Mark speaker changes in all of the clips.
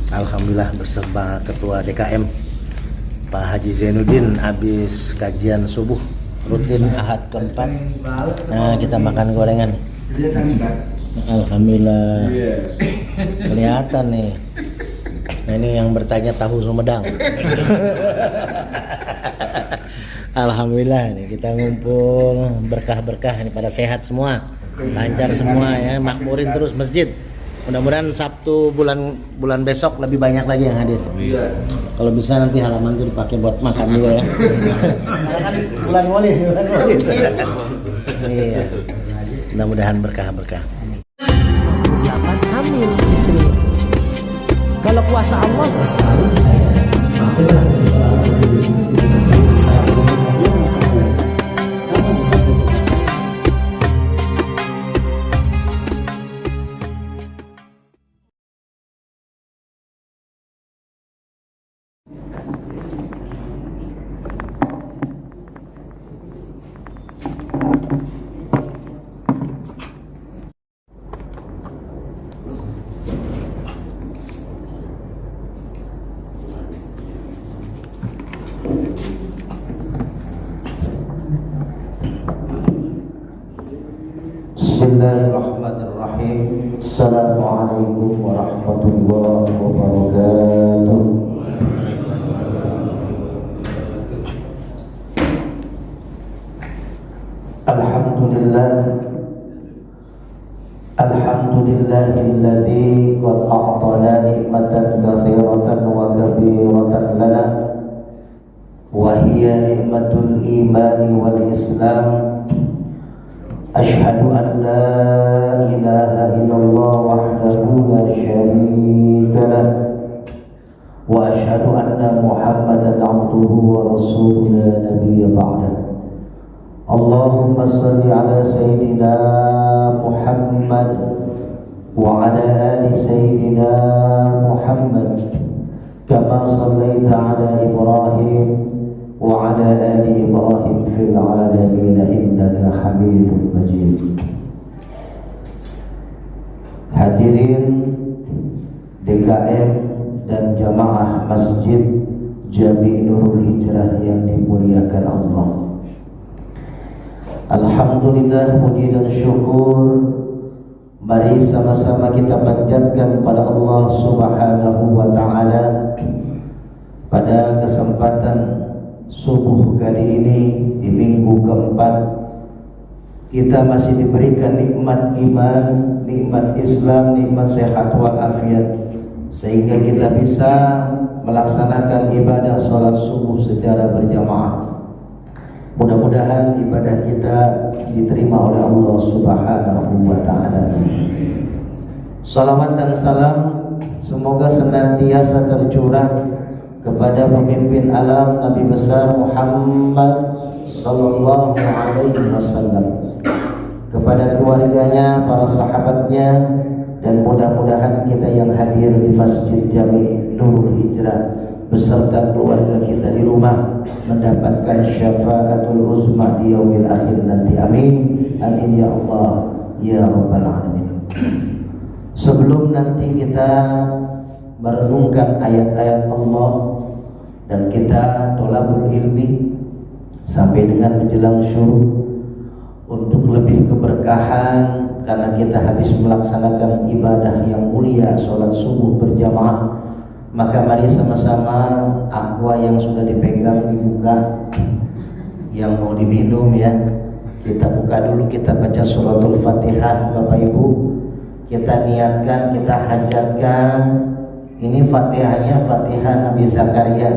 Speaker 1: Alhamdulillah bersama Ketua DKM Pak Haji Zainuddin habis kajian subuh rutin Ahad keempat. Nah, kita makan gorengan. Alhamdulillah. Kelihatan nih. Nah, ini yang bertanya tahu Sumedang. Alhamdulillah nih kita ngumpul berkah-berkah ini pada sehat semua. Lancar semua ya, makmurin terus masjid. Mudah-mudahan Sabtu bulan besok lebih banyak lagi yang hadir. Iya. Kalau bisa nanti halaman itu dipakai buat makan juga ya. Karena kan bulan Maulid. Iya. Mudah-mudahan berkah-berkah. 8 hamil istri. Kalau kuasa Allah Bismillahirrahmanirrahim. Assalamualaikum warahmatullahi wabarakatuh. Alhamdulillah. Alhamdulillahilladzi qad a'tana ni'matan katsiratan wa kabiratan lana wa hiya ni'matul imani wal islam. Ashhadu an la ilaha illallah wahdahu la syarika lah wa ashhadu anna Muhammadan abduhu wa rasuluhu la nabiyya ba'dah. Allahumma salli ala sayyidina Muhammad wa ala ali sayyidina Muhammad kama sallaita ala Ibrahim wa ala ali Ibrahim fil alamin innaka Hamidum Majid. Hadirin DKM dan jamaah Masjid Jami' Nurul Hijrah yang dimuliakan Allah. Alhamdulillah, puji dan syukur mari sama-sama kita panjatkan pada Allah Subhanahu wa taala pada kesempatan subuh kali ini di minggu keempat. Kita masih diberikan nikmat iman, nikmat Islam, nikmat sehat walafiat, sehingga kita bisa melaksanakan ibadah sholat subuh secara berjamaah. Mudah-mudahan ibadah kita diterima oleh Allah Subhanahu wa taala. Salawat dan salam semoga senantiasa tercurah kepada pemimpin alam Nabi besar Muhammad sallallahu alaihi wasallam, kepada keluarganya, para sahabatnya, dan mudah-mudahan kita yang hadir di Masjid Jami' Nurul Hijrah beserta keluarga kita di rumah mendapatkan syafaatul uzma di yaumil akhir nanti. Amin. Amin ya Allah ya rabbal alamin. Sebelum nanti kita merenungkan ayat-ayat Allah dan kita tolabul ilmi sampai dengan menjelang syuruk untuk lebih keberkahan karena kita habis melaksanakan ibadah yang mulia sholat subuh berjamaah, maka mari sama-sama aqua yang sudah dipegang dibuka, yang mau diminum ya kita buka dulu, kita baca suratul Fatihah. Bapak Ibu, kita niatkan, kita hajatkan. Ini Fatihahnya Fatihah Nabi Zakaria.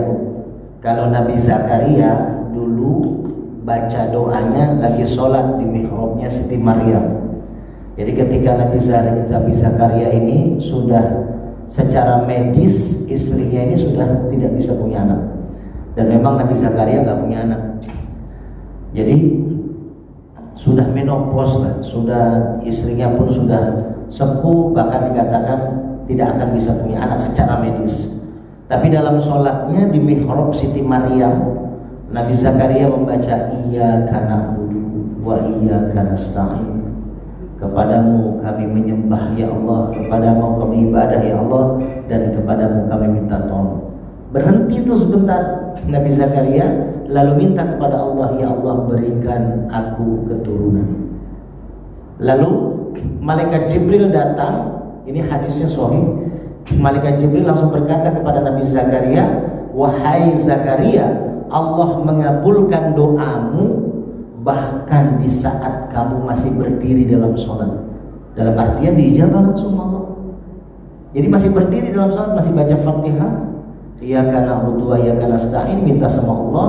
Speaker 1: Kalau Nabi Zakaria dulu baca doanya lagi sholat di mihrabnya Siti Maryam. Jadi ketika Nabi Zakaria ini sudah secara medis istrinya ini sudah tidak bisa punya anak, dan memang Nabi Zakaria nggak punya anak. Jadi sudah menopause, sudah istrinya pun sudah sepuh, bahkan dikatakan tidak akan bisa punya anak secara medis. Tapi dalam sholatnya di mihrab Siti Maryam, Nabi Zakaria membaca iyyaka na'budu wa iyyaka nasta'in. Kepadamu kami menyembah ya Allah, kepadamu kami ibadah ya Allah, dan kepadamu, kami minta tolong. Berhenti tuh sebentar Nabi Zakaria, lalu minta kepada Allah, ya Allah berikan aku keturunan. Lalu malaikat Jibril datang, ini hadisnya sahih. Malaikat Jibril langsung berkata kepada Nabi Zakaria, wahai Zakaria, Allah mengabulkan doamu bahkan di saat kamu masih berdiri dalam sholat. Dalam artian diijabah langsung Allah. Jadi masih berdiri dalam sholat, masih baca Fatihah, iyyaka na'budu wa iyyaka nasta'in, minta sama Allah,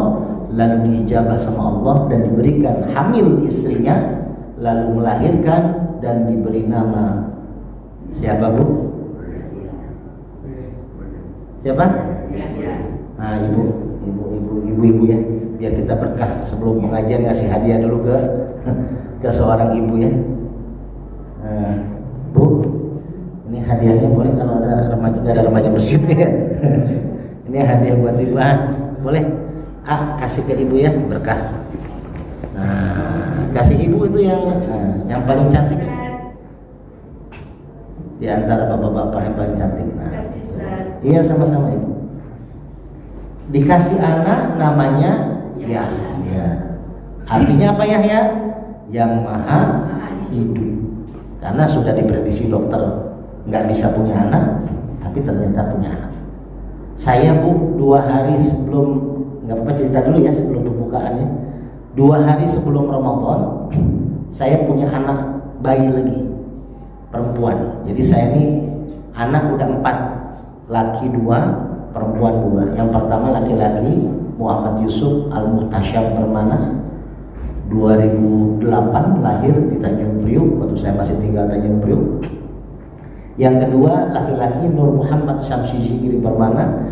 Speaker 1: lalu diijabah sama Allah dan diberikan hamil istrinya, lalu melahirkan dan diberi nama siapa Bu? Siapa? Nah, ibu ya, biar kita berkah sebelum pengajian ngasih hadiah dulu ke seorang ibu ya. Bu, ini hadiahnya boleh kalau ada remaja, nggak ada remaja masjid ya. Ini hadiah buat ibu, boleh kasih ke ibu ya, berkah. Nah, kasih ibu itu yang paling cantik di antara bapak-bapak, yang paling cantik. Nah, iya sama-sama ibu. Dikasih anak namanya Yahya. Artinya apa Yahya? Yang maha hidup. Karena sudah diprediksi dokter nggak bisa punya anak, tapi ternyata punya anak. Saya Bu, 2 hari sebelum, nggak apa-apa cerita dulu ya sebelum pembukaannya. 2 hari sebelum Ramadan, saya punya anak bayi lagi, perempuan. Jadi saya ini anak udah 4, laki 2, perempuan 2. Yang pertama laki-laki Muhammad Yusuf Al-Muhtasyam Permana, 2008 lahir di Tanjung Priuk, waktu saya masih tinggal Tanjung Priuk. Yang kedua laki-laki Nur Muhammad Syamsi Zikri Permana,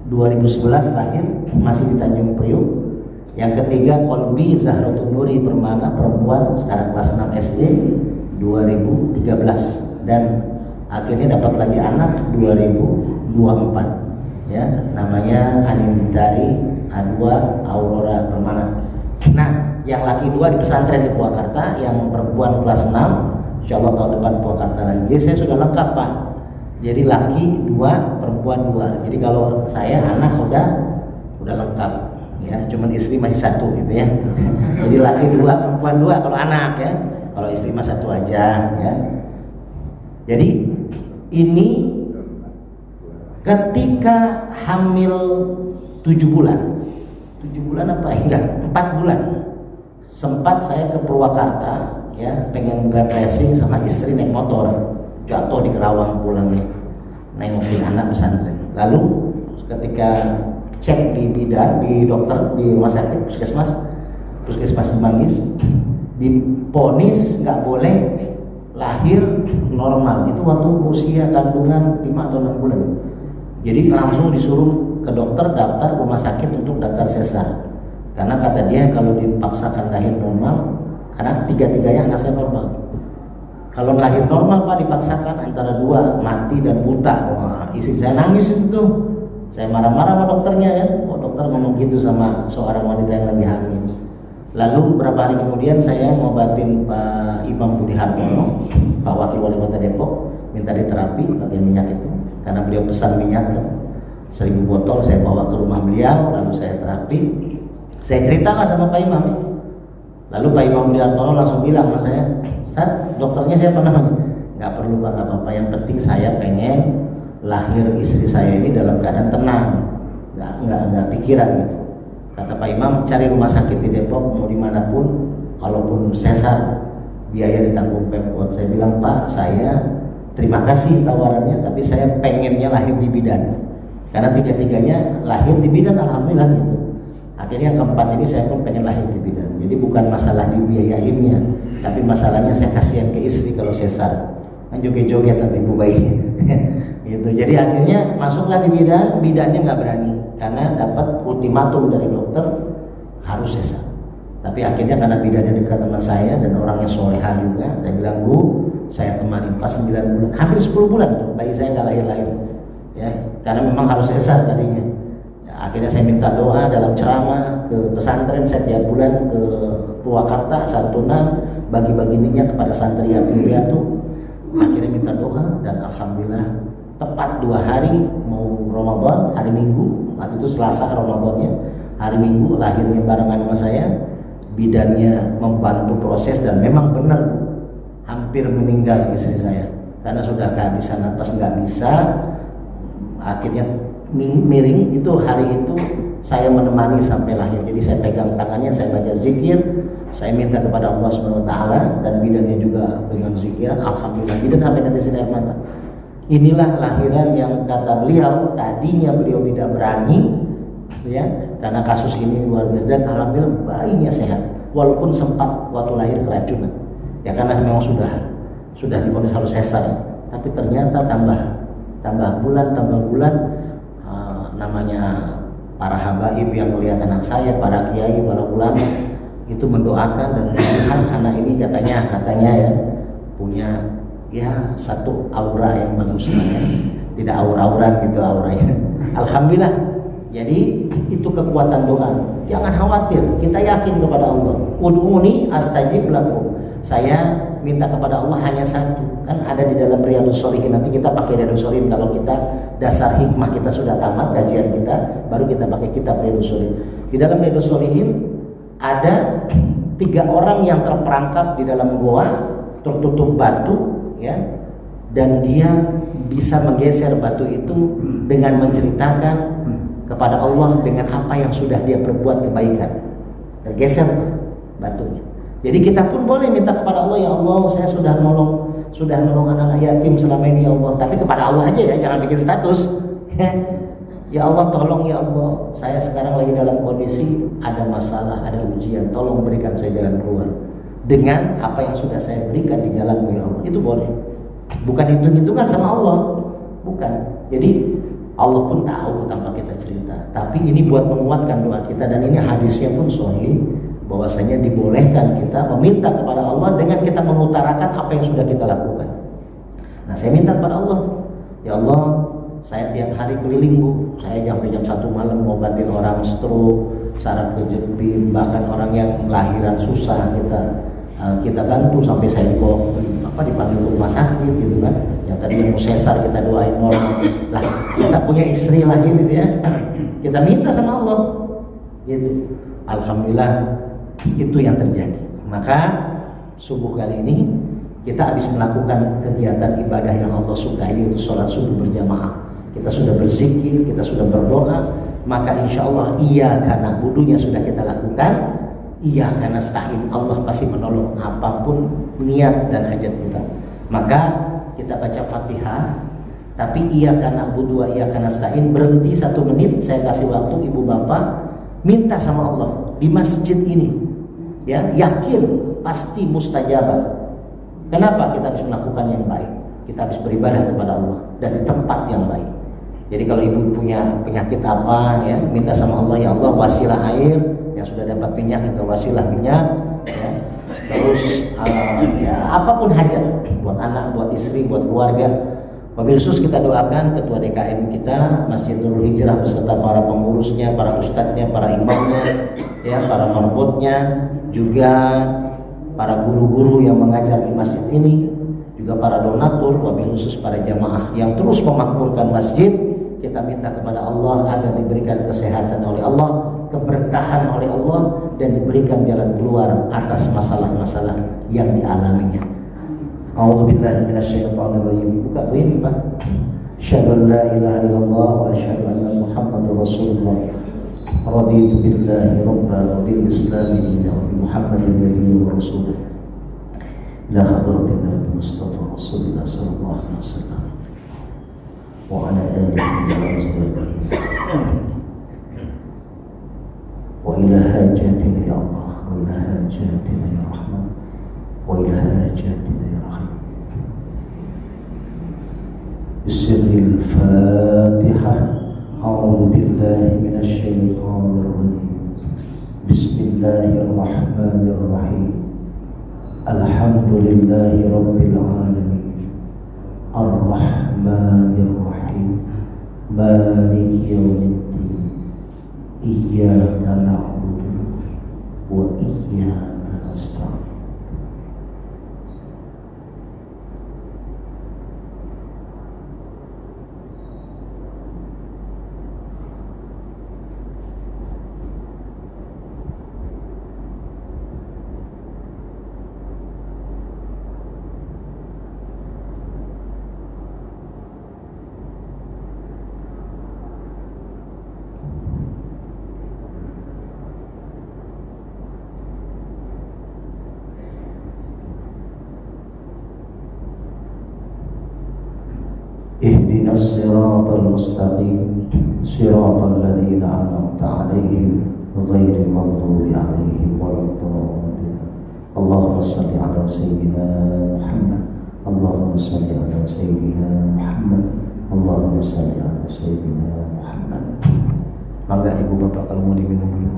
Speaker 1: 2011 lahir, masih di Tanjung Priuk. Yang ketiga Kolbi Zahratun Nuri Permana, perempuan, sekarang kelas 6 SD, 2013. Dan akhirnya dapat lagi anak 2024 ya, namanya Anin Bitari Adwa Aurora Permana. Nah, yang laki 2 di pesantren di Purwakarta, yang perempuan kelas 6, insya Allah tahun depan Purwakarta lagi. Jadi saya sudah lengkap Pak. Jadi laki 2, perempuan 2. Jadi kalau saya anak udah lengkap ya, cuman istri masih 1 gitu ya. Jadi laki 2, perempuan 2 kalau anak ya. Kalau istri mah 1 aja ya. Jadi ini ketika hamil 7 bulan. 7 bulan apa? Enggak, 4 bulan. Sempat saya ke Purwakarta ya, pengen refreshing sama istri naik motor, jatuh di Kerawang pulangnya, nengokin anak pesantren. Lalu ketika cek di bidan, di dokter, di rumah sakit, puskesmas di Manggis, diponis nggak boleh lahir normal. Itu waktu usia kandungan 5 atau 6 bulan. Jadi langsung disuruh ke dokter, daftar rumah sakit untuk daftar sesar. Karena kata dia kalau dipaksakan lahir normal, karena 3-tiganya anak saya normal. Kalau lahir normal Pak dipaksakan antara 2, mati dan buta. Wah, istri saya nangis itu tuh. Saya marah-marah sama dokternya ya. Kok dokter ngomong gitu sama seorang wanita yang lagi hamil. Lalu beberapa hari kemudian saya ngobatin Pak Imam Budi Hartono, Pak Wakil Wali Kota Depok, minta diterapi pakai minyak itu. Karena beliau pesan minyak kan, 1000 botol saya bawa ke rumah beliau, lalu saya terapi. Saya ceritalah sama Pak Imam. Lalu Pak Imam Budi Hartono langsung bilang sama saya, Ustaz, dokternya siapa namanya? Nggak perlu Pak, nggak apa-apa. Yang penting saya pengen lahir istri saya ini dalam keadaan tenang, nggak pikiran gitu. Kata Pak Imam, cari rumah sakit di Depok, mau dimanapun, kalaupun sesar, biaya ditanggung Pemkot. Saya bilang, Pak, saya terima kasih tawarannya, tapi saya pengennya lahir di bidan. Karena 3-tiganya lahir di bidan, alhamdulillah gitu. Akhirnya yang keempat ini saya pun pengen lahir di bidan. Jadi bukan masalah dibiayainnya, tapi masalahnya saya kasihan ke istri kalau sesar, kan joget-joget nanti ibu bayinya. Gitu. Jadi akhirnya masuklah di bidan, bidannya nggak berani karena dapat ultimatum dari dokter harus sesar. Tapi akhirnya karena bidannya dekat sama saya dan orangnya soleha juga, saya bilang, Bu, saya temani pas 9 bulan, hampir 10 bulan tuh bayi saya nggak lahir-lahir, ya, karena memang harus sesar tadinya. Akhirnya saya minta doa dalam ceramah ke pesantren, saya tiap bulan ke Purwakarta, santunan, bagi-bagi minyak kepada santri yatim piatu. Akhirnya minta doa dan alhamdulillah tepat 2 hari mau Ramadan, hari Minggu, waktu itu Selasa Ramadannya, hari Minggu lahirnya barengan sama saya. Bidannya membantu proses dan memang benar hampir meninggal istri saya karena sudah kehabisan napas, nggak bisa, akhirnya miring. Itu hari itu saya menemani sampai lahir, jadi saya pegang tangannya, saya baca zikir, saya minta kepada Allah SWT, dan bidannya juga dengan zikiran. Alhamdulillah bidan sampai nanti air mata. Inilah lahiran yang kata beliau, tadinya beliau tidak berani ya karena kasus ini luar biasa, dan alhamdulillah bayinya sehat walaupun sempat waktu lahir keracunan ya karena memang sudah divonis harus sesar, tapi ternyata tambah bulan namanya para habaib yang melihat anak saya, para kiai, para ulama itu mendoakan, dan Tuhan anak ini katanya ya punya ya satu aura yang bagus ya. Tidak aura-auran gitu auranya. Alhamdulillah. Jadi itu kekuatan doa. Jangan khawatir, kita yakin kepada Allah. Ud'uni astajib lakum. Saya minta kepada Allah hanya satu. Kan ada di dalam Riyadhus Shalihin. Nanti kita pakai Riyadhus Shalihin kalau kita dasar hikmah kita sudah tamat kajian kita, baru kita pakai kitab Riyadhus Shalihin. Di dalam Riyadhus Shalihin ada 3 orang yang terperangkap di dalam goa tertutup batu ya. Dan dia bisa menggeser batu itu dengan menceritakan kepada Allah dengan apa yang sudah dia perbuat kebaikan, tergeser batunya. Jadi kita pun boleh minta kepada Allah, ya Allah saya sudah nolong anak-anak yatim selama ini ya Allah, tapi kepada Allah aja ya, jangan bikin status. Ya Allah tolong ya Allah, saya sekarang lagi dalam kondisi ada masalah, ada ujian, tolong berikan saya jalan keluar dengan apa yang sudah saya berikan di jalanmu ya Allah. Itu boleh, bukan hitung-hitungan sama Allah, bukan. Jadi Allah pun tahu tanpa kita cerita, tapi ini buat menguatkan doa kita, dan ini hadisnya pun sahih bahwasanya dibolehkan kita meminta kepada Allah dengan kita mengutarakan apa yang sudah kita lakukan. Nah, saya minta kepada Allah, ya Allah, saya tiap hari keliling Bu, saya sampai jam 1 malam ngobatin orang stroke, saraf kejepit, bahkan orang yang lahiran susah kita bantu sampai saya dipanggil ke rumah sakit gitu kan. Yang tadinya mau sesar kita doain normal. Lah, kita punya istri lahir gitu ya. Kita minta sama Allah. Gitu. Alhamdulillah itu yang terjadi. Maka subuh kali ini kita habis melakukan kegiatan ibadah yang Allah sukai, yaitu sholat subuh berjamaah. Kita sudah berzikir, kita sudah berdoa, maka insya Allah karena budunya sudah kita lakukan. Karena nasta'in, Allah pasti menolong apapun niat dan hajat kita. Maka kita baca Fatihah, tapi karena budu, karena nasta'in, berhenti 1 menit, saya kasih waktu ibu bapak, minta sama Allah di masjid ini, ya yakin pasti mustajabah. Kenapa? Kita harus melakukan yang baik, kita harus beribadah kepada Allah dan di tempat yang baik. Jadi kalau ibu punya penyakit apa ya, minta sama Allah, ya Allah wasilah air, yang sudah dapat minyak juga wasilah minyak ya. Terus ya apapun hajat buat anak, buat istri, buat keluarga. Wabil khusus kita doakan ketua DKM kita, Masjid Nurul Hijrah beserta para pengurusnya, para ustadznya, para imamnya ya, para marbotnya, juga para guru-guru yang mengajar di masjid ini, juga para donatur, wabil khusus para jamaah yang terus memakmurkan masjid. Kita minta kepada Allah agar diberikan kesehatan oleh Allah, keberkahan oleh Allah, dan diberikan jalan keluar atas masalah-masalah yang dialaminya. A'udzubillahi minasyaitonirrajim. Buka ini Pak. Asyhadu an la ilaha illallah wa asyhadu anna Muhammadar Rasulullah. Raditu billahi rabban wa bil Islam dinan wa bi Muhammadin nabiyyan wa rasulah. Ila hadratin Nabi Mustafa Rasulullah sallallahu alaihi wasallam. وعلى آله وأزواجه وإلى هاجاتنا يا الله وإلى هاجاتنا يا رحمن وإلى هاجاتنا يا رحيم بسر الفاتحة أعوذ بالله من الشيطان الرجيم بسم الله الرحمن الرحيم الحمد لله رب العالمين الرحمن الرحيم مالك يوم الدين إياك نعبد وإياك نستعين ihdinas siratal mustaqim siratal ladzina an'amta 'alaihim ghairil maghdubi 'alaihim waladdallin. Allahumma shalli 'ala sayyidina Muhammad. Allahumma shalli 'ala sayyidina Muhammad. Allahumma shalli 'ala sayyidina Muhammad. Mangga ibu bapak kalau mau diminum dulu.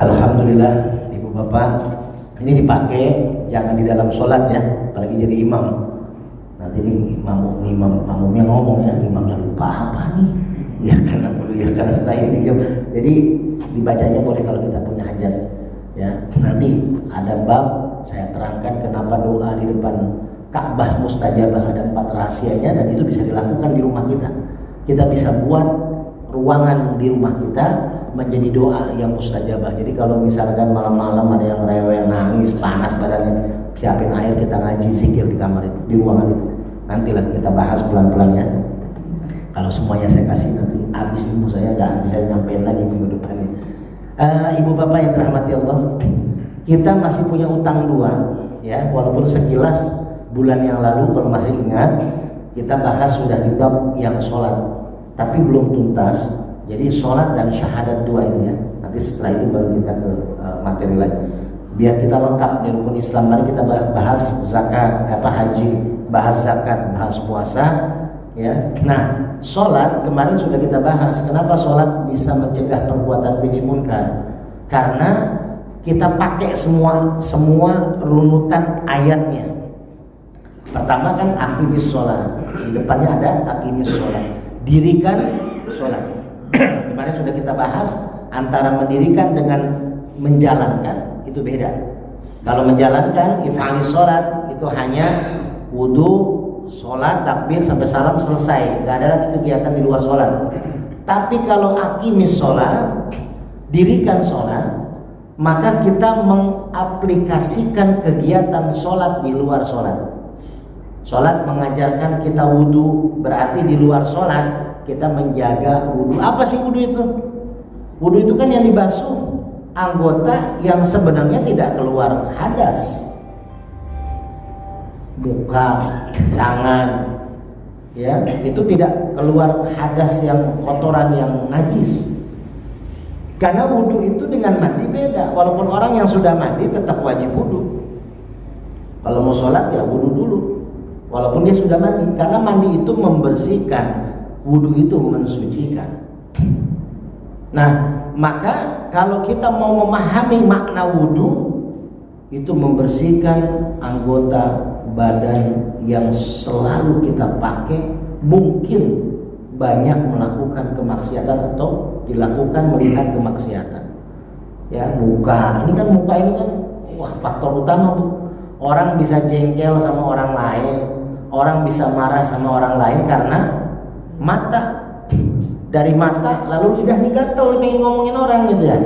Speaker 1: Alhamdulillah ibu bapak, ini dipakai jangan di dalam sholat ya, apalagi jadi imam. Nanti ini imamnya ngomong ya, imamnya lupa apa nih? Ya karena perlu ya karena style diam. Jadi dibacanya boleh kalau kita punya hajat. Ya nanti ada bab saya terangkan kenapa doa di depan Ka'bah mustajabah, ada 4 rahasianya dan itu bisa dilakukan di rumah kita. Kita bisa buat ruangan di rumah kita menjadi doa yang mustajabah. Jadi kalau misalkan malam-malam ada yang rewel, nangis, panas badannya, siapin air, kita ngaji zikir di kamar itu, di ruangan itu. Nantilah kita bahas pelan-pelan ya. Kalau semuanya saya kasih nanti habis ilmu saya nggak bisa nyampein lagi minggu depannya. Ibu bapak yang dirahmati Allah, kita masih punya utang 2 ya, walaupun sekilas bulan yang lalu kalau masih ingat kita bahas sudah di bab yang sholat, tapi belum tuntas. Jadi sholat dan syahadat 2 ini ya. Nanti setelah itu baru kita ke materi lagi. Biar kita lengkap nih rukun Islam. Mari kita bahas zakat, haji, bahas zakat, bahas puasa. Ya. Nah, sholat kemarin sudah kita bahas. Kenapa sholat bisa mencegah perbuatan keji munkar? Karena kita pakai semua runutan ayatnya. Pertama kan aqimis sholat. Di depannya ada aqimis sholat. Dirikan sholat. Kemarin sudah kita bahas antara mendirikan dengan menjalankan itu beda. Kalau menjalankan if'alis sholat itu hanya wudu, sholat, takbir sampai salam selesai, nggak ada lagi kegiatan di luar sholat. Tapi kalau aqimis sholat, dirikan sholat, maka kita mengaplikasikan kegiatan sholat di luar sholat. Sholat mengajarkan kita wudu, berarti di luar sholat kita menjaga wudu. Apa sih wudu itu? Wudu itu kan yang dibasuh anggota yang sebenarnya tidak keluar hadas. Muka, tangan, ya itu tidak keluar hadas yang kotoran yang najis. Karena wudu itu dengan mandi beda. Walaupun orang yang sudah mandi tetap wajib wudu. Kalau mau sholat ya wudu dulu. Walaupun dia sudah mandi, karena mandi itu membersihkan, wudu itu mensucikan. Nah, maka kalau kita mau memahami makna wudu, itu membersihkan anggota badan yang selalu kita pakai, mungkin banyak melakukan kemaksiatan atau dilakukan melihat kemaksiatan. Ya, muka ini kan wah faktor utama Bu. Orang bisa jengkel sama orang lain, orang bisa marah sama orang lain karena mata. Dari mata lalu lidah digatel pengen ngomongin orang gitu ya.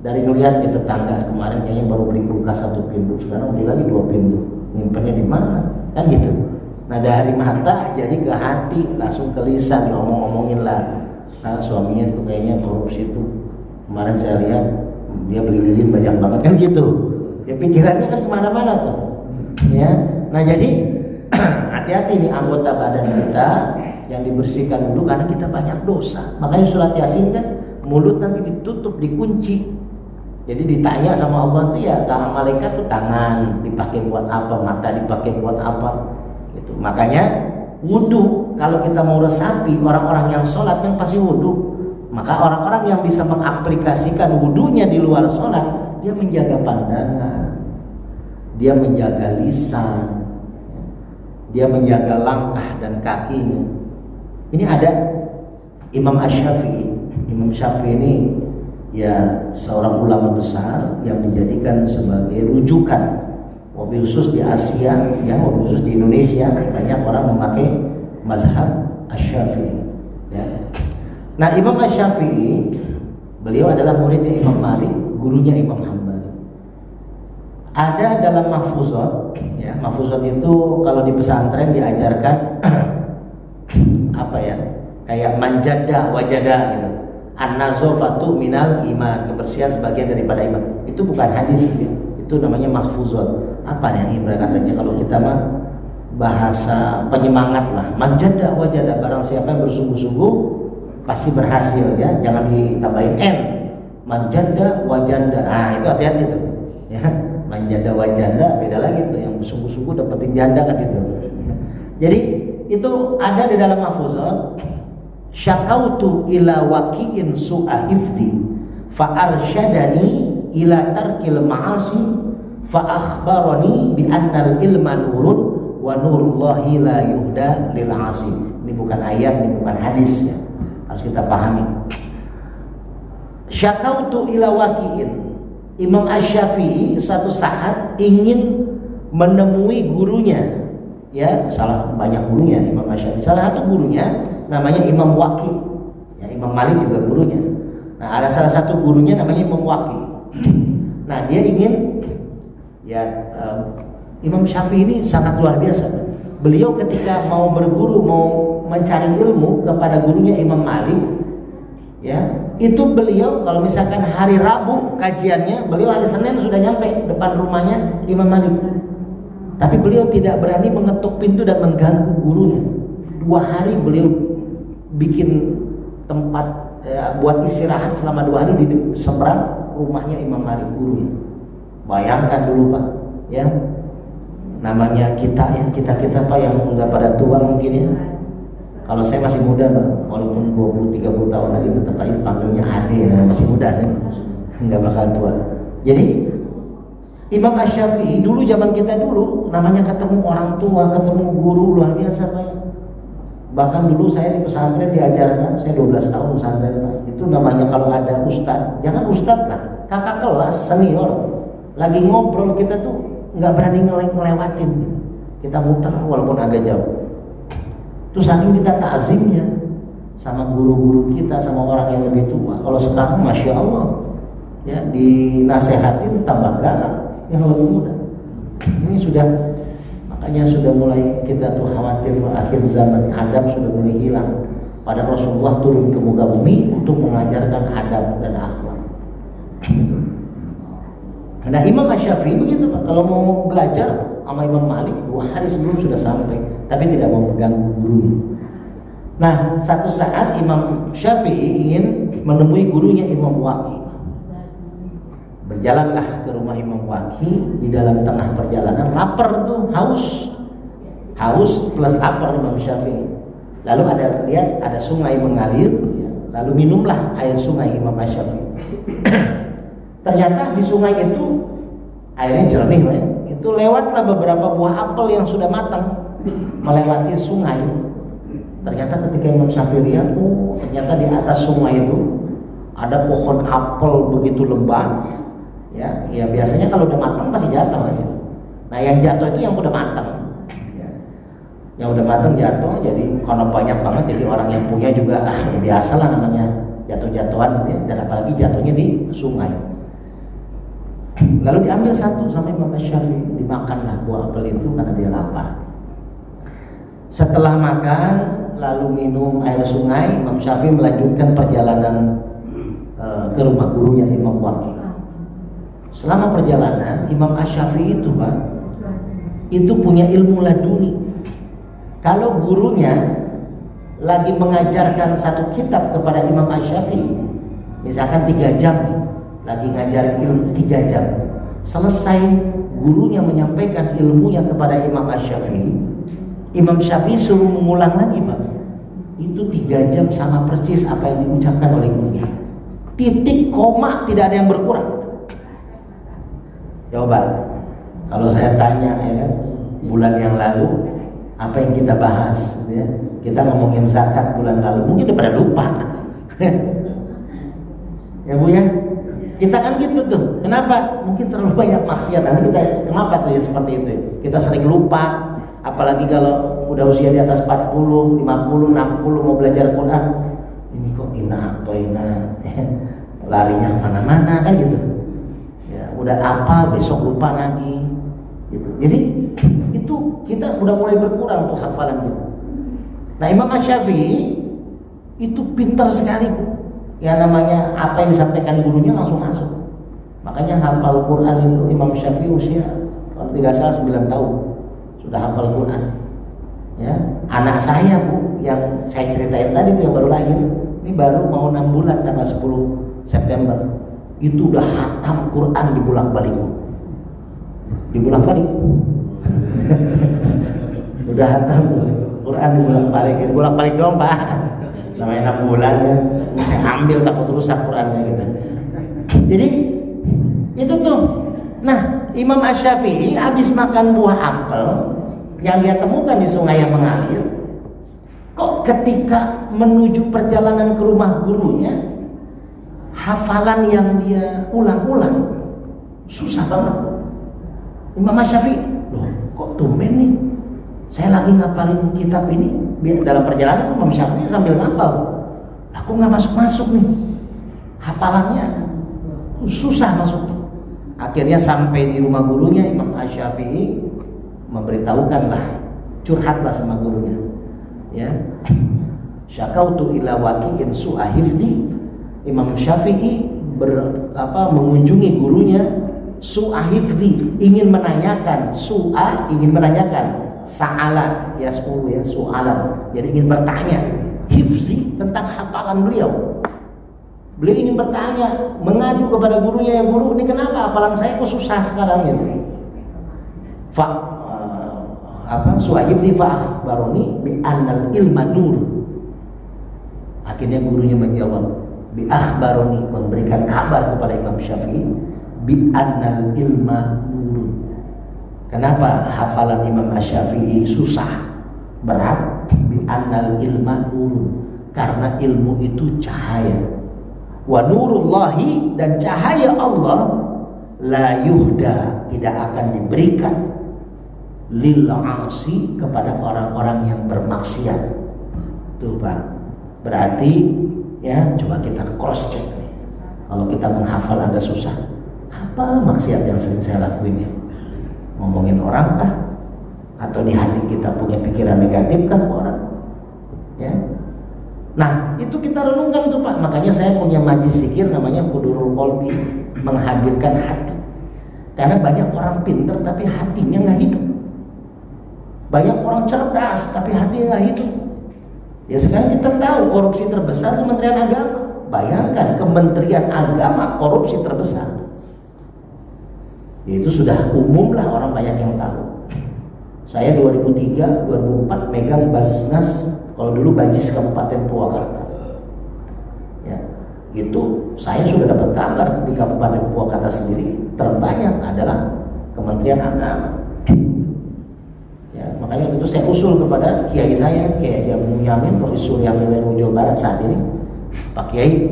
Speaker 1: Dari ngelihat di tetangga kemarin kayaknya baru beli kulkas 1 pintu, sekarang beli lagi 2 pintu. Nyimpennya di mana? Kan gitu. Nah dari mata jadi ke hati, langsung ke lisan, ngomong-ngomongin lah. Nah suaminya tuh kayaknya korupsi tuh. Kemarin saya lihat dia beli lilin banyak banget kan gitu. Ya pikirannya kan kemana-mana tuh. Ya. Nah jadi hati-hati nih anggota badan kita yang dibersihkan dulu karena kita banyak dosa. Makanya surat Yasin kan mulut nanti ditutup, dikunci. Jadi ditanya sama Allah tuh ya, tangan malaikat tuh tangan dipakai buat apa, mata dipakai buat apa. Gitu. Makanya wudu kalau kita mau resapi orang-orang yang sholat kan pasti wudu. Maka orang-orang yang bisa mengaplikasikan wudunya di luar sholat, dia menjaga pandangan, dia menjaga lisan, dia menjaga langkah dan kakinya. Ini ada Imam Asy-Syafi'i. Imam Syafi'i ini ya seorang ulama besar yang dijadikan sebagai rujukan. Wabil khusus di Asia, ya wabil khusus di Indonesia banyak orang memakai mazhab Asy-Syafi'i. Ya. Nah Imam Asy-Syafi'i beliau adalah muridnya Imam Malik, gurunya Imam Hambali. Ada dalam mahfuzat, ya mahfuzat itu kalau di pesantren diajarkan apa ya, kayak manjada wajada gitu. An-nazafatu minal iman, kebersihan sebagian daripada iman. Itu bukan hadis ya. Itu namanya mahfuzat. Apa yang ibarat katanya kalau kita mah bahasa penyemangat lah. Man jada wajada, barang siapa yang bersungguh-sungguh pasti berhasil ya. Jangan ditambahin n. Man jada wajanda. Nah, itu hati-hati tuh. Ya. Man jada wajanda beda lagi tuh, yang bersungguh-sungguh dapetin janda kan itu. Jadi itu ada di dalam mahfuzat. Syakautu ila waqi'in su'a hifdi fa arsyadani ila tarkil ma'asi fa akhbarani bi annal ilma nurun wa nurullahi la yuhda lil 'asi. Ini bukan ayat, ini bukan hadis ya. Harus kita pahami. Syakautu ila waqi'in. Imam Asy-Syafi'i suatu saat ingin menemui gurunya. Ya, salah banyak gurunya Imam Asy-Syafi'i. Salah satu gurunya namanya Imam Waqi. Ya, Imam Malik juga gurunya. Nah, ada salah satu gurunya namanya Imam Waqi. Nah, dia ingin Imam Syafi'i ini sangat luar biasa. Beliau ketika mau berguru, mau mencari ilmu kepada gurunya Imam Malik, ya, itu beliau kalau misalkan hari Rabu kajiannya, beliau hari Senin sudah nyampe depan rumahnya Imam Malik. Tapi beliau tidak berani mengetuk pintu dan mengganggu gurunya. 2 hari beliau bikin tempat buat istirahat selama 2 hari di seberang rumahnya Imam Malik, gurunya. Bayangkan dulu Pak, ya, namanya kita Pak yang udah pada tua mungkin ya. Kalau saya masih muda Pak, walaupun 20-30 tahun lagi tetap aja panggilnya Ade, masih muda saya, nggak bakal tua. Jadi Imam Asy-Syafi'i dulu, zaman kita dulu, namanya ketemu orang tua, ketemu guru luar biasa Pak. Bahkan dulu saya di pesantren diajarkan, saya 12 tahun pesantren Pak. Itu namanya kalau ada ustadz, jangan ustadz lah, kakak kelas senior lagi ngobrol, kita tuh nggak berani ngelewatin, kita muter walaupun agak jauh. Itu saking kita takzimnya sama guru-guru kita, sama orang yang lebih tua. Kalau sekarang masya Allah ya, dinasehatin tambah galak yang lebih muda. Ini sudah, makanya sudah mulai kita tuh khawatir akhir zaman, adab sudah mulai hilang. Pada Rasulullah turun ke muka bumi untuk mengajarkan adab dan akhlak. Nah, Imam Asy-Syafi'i begitu Pak, kalau mau belajar sama Imam Malik 2 hari sebelum sudah sampai, tapi tidak mau mengganggu gurunya. Nah, satu saat Imam Syafi'i ingin menemui gurunya Imam Waqi. Berjalanlah ke rumah Imam Waqi. Di dalam tengah perjalanan lapar tuh, haus plus lapar Imam Syafi'i. Lalu ada sungai mengalir ya. Lalu minumlah air sungai Imam Syafi'i. Ternyata di sungai itu airnya jernih ya. Itu lewatlah beberapa buah apel yang sudah matang melewati sungai. Ternyata ketika Imam Syafi'i lihat, ternyata di atas sungai itu ada pohon apel begitu lebat. Ya biasanya kalau udah matang pasti jatuh aja. Nah, yang jatuh itu yang udah matang. Ya. Yang udah matang jatuh, jadi karena banyak banget, jadi orang yang punya juga biasalah namanya jatuh-jatuhan gitu ya. Dan apalagi jatuhnya di sungai. Lalu diambil satu sama Imam Syafi'i, dimakanlah buah apel itu karena dia lapar. Setelah makan lalu minum air sungai, Imam Syafi'i melanjutkan perjalanan ke rumah gurunya Imam Waqi. Selama perjalanan Imam Asy-Syafi'i itu Pak, itu punya ilmu laduni. Kalau gurunya lagi mengajarkan satu kitab kepada Imam Asy-Syafi'i, misalkan 3 jam lagi ngajar ilmu 3 jam, selesai gurunya menyampaikan ilmunya kepada Imam Asy-Syafi'i, Imam Syafi'i suruh mengulang lagi Pak. Itu 3 jam sama persis apa yang diucapkan oleh gurunya. Titik koma tidak ada yang berkurang. Coba kalau saya tanya ya kan, bulan yang lalu apa yang kita bahas ya? Kita ngomongin zakat bulan lalu, mungkin udah pada lupa. Ya Bu ya, kita kan gitu tuh. Kenapa? Mungkin terlalu banyak maksiat. Nanti kita kenapa tuh ya seperti itu ya? Kita sering lupa, apalagi kalau udah usia di atas 40, 50, 60 mau belajar Quran. Ini kok ina atau ina larinya kemana-mana kan gitu. Udah hafal besok lupa lagi gitu. Jadi itu kita udah mulai berkurang tuh hafalan kita. Nah, Imam Asy-Syafi'i itu pintar sekali. yang namanya apa yang disampaikan gurunya langsung masuk. Makanya hafal Quran itu Imam Syafi'i usia kalau tidak salah 9 tahun sudah hafal Quran. Ya, anak saya Bu yang saya ceritain tadi itu yang baru lahir, ini baru mau 6 bulan tanggal 10 September. Itu udah hatam Quran dibolak-balik. Dibolak-balik. Udah hatam tuh. Quran dibolak-balik dong Pak. Namanya 6 bulan ya. Saya ambil takut rusak Qurannya gitu. Jadi itu tuh. Nah, Imam Asy-Syafi'i habis makan buah apel yang dia temukan di sungai yang mengalir. Kok ketika menuju perjalanan ke rumah gurunya, hafalan yang dia ulang-ulang susah banget. Imam Asy-Syafi'i, loh kok tumben nih? Saya lagi ngapalin kitab ini. Dalam perjalanan Imam Syafi'i sambil ngapal. Aku nggak masuk-masuk nih hafalannya, susah masuk. Akhirnya sampai di rumah gurunya, Imam Asy-Syafi'i memberitahukanlah, curhatlah sama gurunya. Ya, syakautu ila waqi'in su'a hifdzi. Imam Syafi'i mengunjungi gurunya su'a hifdzi, ingin menanyakan sa'ala yas'ulu ya su'alan, jadi ingin bertanya hifzi tentang hafalan beliau. Beliau ingin bertanya, mengadu kepada gurunya, ya guru, ini kenapa hafalan saya kok susah sekarang gitu. Su'a hifzi fa akhbaroni bi annal ilma nur. Akhirnya gurunya menjawab, bi akhbaroni, memberikan kabar kepada Imam Syafi'i, bi annal ilma nur. Kenapa hafalan Imam Asy-Syafi'i susah, berat? Bi annal ilma nurun, karena ilmu itu cahaya. Wa nurullahi, dan cahaya Allah la yuhda, tidak akan diberikan lil asi, kepada orang-orang yang bermaksiat. Tuh Pak, berarti ya coba kita cross check nih. Kalau kita menghafal agak susah, apa maksiat yang sering saya lakuin ya? Ngomongin orang kah? Atau di hati kita punya pikiran negatif kah orang? Ya. Nah, itu kita renungkan tuh Pak. Makanya saya punya majlis zikir namanya Hudurul Qalbi, menghadirkan hati. Karena banyak orang pinter tapi hatinya nggak hidup. Banyak orang cerdas tapi hatinya nggak hidup. Ya sekarang kita tahu korupsi terbesar Kementerian Agama. Bayangkan Kementerian Agama korupsi terbesar. Ya itu sudah umum lah, orang banyak yang tahu. Saya 2003, 2004 megang Basnas, kalau dulu Bajis Kabupaten Purwakarta. Ya, itu saya sudah dapat kabar di Kabupaten Purwakarta sendiri terbanyak adalah Kementerian Agama. Ya, makanya waktu itu saya usul kepada kiai saya, Kiai Jamu Yamin, Profesor Yamin Jawa Barat saat ini, Pak Kiai,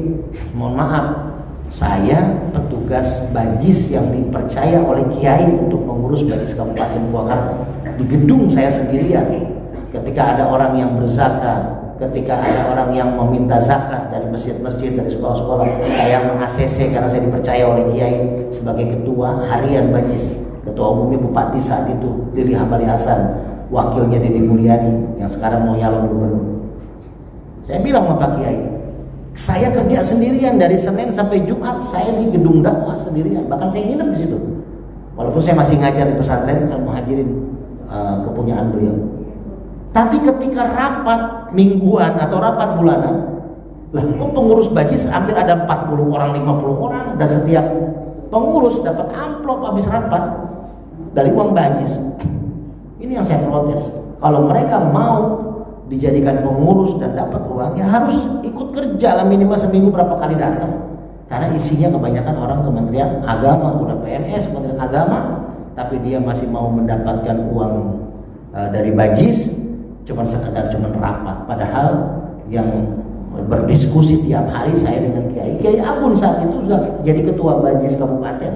Speaker 1: mohon maaf, saya petugas Bajis yang dipercaya oleh Kiai untuk mengurus Bajis Kabupaten Purwakarta. Di gedung saya sendirian. Ketika ada orang yang berzakat, ketika ada orang yang meminta zakat dari masjid-masjid, dari sekolah-sekolah, saya meng-ACC karena saya dipercaya oleh Kiai sebagai ketua harian Bajis. Ketua umumnya Bupati saat itu Lili Hambali Hasan, wakilnya Dedi Mulyani yang sekarang mau nyalon gubernur. Saya bilang sama Pak Kiai, saya kerja sendirian dari Senin sampai Jumat, saya di gedung dakwah sendirian, bahkan saya nginep di situ. Walaupun saya masih ngajar di pesantren Al-Muhajirin, kepunyaan beliau. Tapi ketika rapat mingguan atau rapat bulanan, lah kok pengurus Bajis hampir ada 40 orang, 50 orang, dan setiap pengurus dapat amplop habis rapat dari uang Bajis. Ini yang saya protes. Kalau mereka mau dijadikan pengurus dan dapat uangnya, harus ikut kerja lah, minimal seminggu berapa kali datang. Karena isinya kebanyakan orang Kementerian Agama, udah PNS Kementerian Agama, tapi dia masih mau mendapatkan uang dari Bajis, cuman sekadar rapat. Padahal yang berdiskusi tiap hari saya dengan Kiai Abun saat itu sudah jadi ketua Bajis Kabupaten.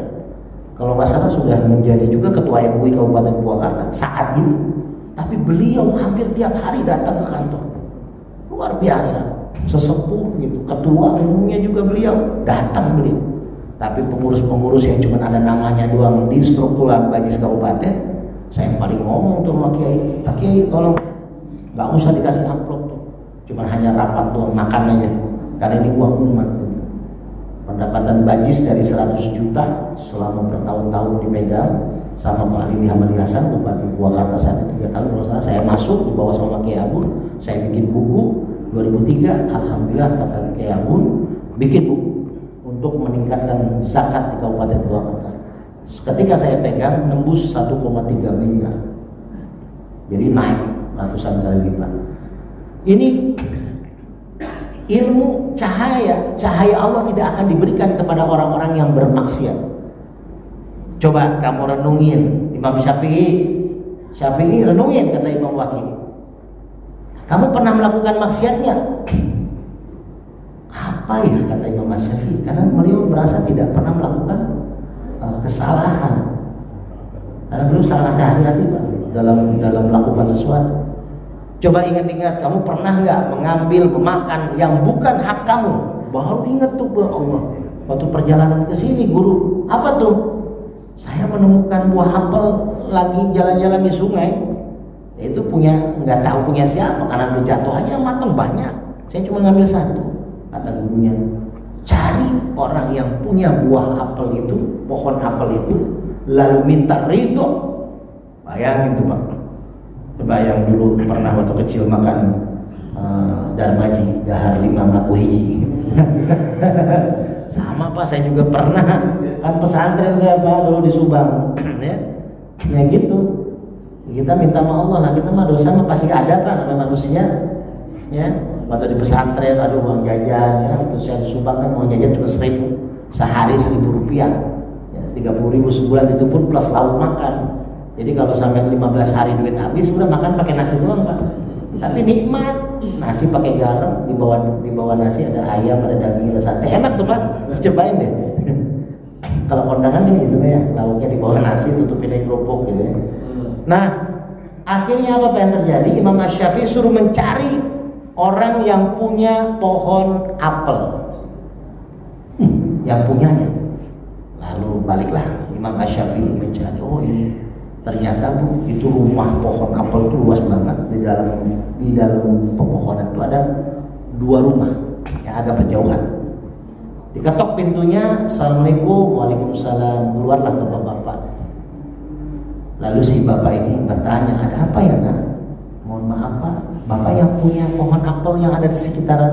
Speaker 1: Kalau nggak salah sudah menjadi juga ketua MUI Kabupaten Purwakarta saat ini. Tapi beliau hampir tiap hari datang ke kantor. Luar biasa, sesepuh gitu. Ketua umumnya juga beliau, datang beliau. Tapi pengurus-pengurus yang cuma ada namanya doang di strukturan Bajis Kabupaten, saya paling ngomong tuh sama Kiai, Pak Kiai tolong nggak usah dikasih amplop tuh, cuma hanya rapat doang, makan aja, karena ini uang umat. pendapatan bajis dari 100 juta selama bertahun-tahun dipegang sama Pak Lili Hamadi Hasan, Bupati Purwakarta saat itu 3 tahun kalau salah. Saya masuk di bawah sama Kiai Abun, saya bikin buku 2003, alhamdulillah kata Kiai Abun bikin buku untuk meningkatkan zakat di Kabupaten Purwakarta. Ketika saya pegang nembus 1,3 miliar. Jadi naik ratusan kali lipat. Ini ilmu cahaya Allah tidak akan diberikan kepada orang-orang yang bermaksiat. Coba kamu renungin Imam Syafi'i renungin, kata Imam Waqi. Kamu pernah melakukan maksiatnya? Apa ya, kata Imam Syafi'i? Karena beliau merasa tidak pernah melakukan kesalahan. Karena beliau sangat hati-hati Pak dalam melakukan sesuatu. Coba ingat-ingat, kamu pernah nggak mengambil memakan yang bukan hak kamu? Baru ingat tuh, Allah. Waktu perjalanan ke sini, guru, apa tuh? Saya menemukan buah apel lagi jalan-jalan di sungai. Itu nggak tahu punya siapa, karena udah jatuh aja matang banyak. Saya cuma ngambil satu, kata gurunya. Cari orang yang punya buah apel itu, pohon apel itu, lalu minta ridho. Bayangin tuh Pak. Bayang dulu pernah waktu kecil makan darmaji, dahar 5 ngaku hiji. Sama Pak, saya juga pernah. Kan pesantren saya Pak dulu di Subang. Ya gitu. Kita minta sama Allah lah, kita mah dosa mah pasti ada Pak, namanya manusia. Ya, waktu di pesantren, aduh uang jajan ya, itu saya di Subang kan uang jajan cuma 1.000 sehari, 1.000 rupiah. Ya, 30.000 sebulan, itu pun plus lauk makan. Jadi kalau sampai 15 hari duit habis, udah makan pakai nasi doang Pak. Tapi nikmat, nasi pakai garam, di bawah nasi ada ayam, ada daging, ada sate, enak tuh Pak. Cobain deh. Kalau kondangan kan gitu ya, lauknya di bawah nasi, tutupin dari kerupuk gitu ya. Nah, akhirnya apa yang terjadi? Imam Syafi'i suruh mencari orang yang punya pohon apel, yang punyanya. Lalu baliklah Imam Syafi'i mencari, oh ini ternyata Bu, itu rumah pohon apel itu luas banget. Di dalam pepohonan itu ada 2 rumah yang agak berjauhan. Diketok pintunya, Assalamualaikum, Waalaikumsalam. Keluarlah bapak-bapak. Lalu si bapak ini bertanya, ada apa ya nak? Mohon maaf Pak, bapak yang punya pohon apel yang ada di sekitaran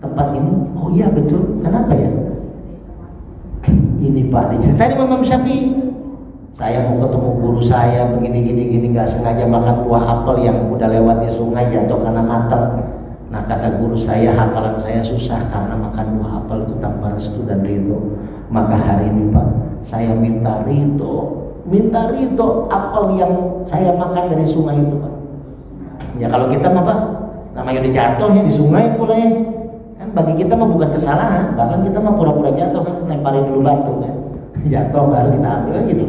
Speaker 1: tempat ini? Oh iya betul, kenapa ya? Ini Pak, diceritain Imam Syafi'i. Saya mau ketemu guru saya begini nggak sengaja makan buah apel yang udah lewat di sungai, jatuh karena matang. Nah kata guru saya, hafalan saya susah karena makan buah apel itu tanpa restu dan ridho. Maka hari ini Pak, saya minta ridho apel yang saya makan dari sungai itu Pak. Ya kalau kita mah Pak, namanya udah jatuh ya di sungai pula ya. Kan bagi kita mah bukan kesalahan, bahkan kita mah pura-pura jatuh kan, lemparin dulu batu kan. Jatuh baru kita ambil kan gitu.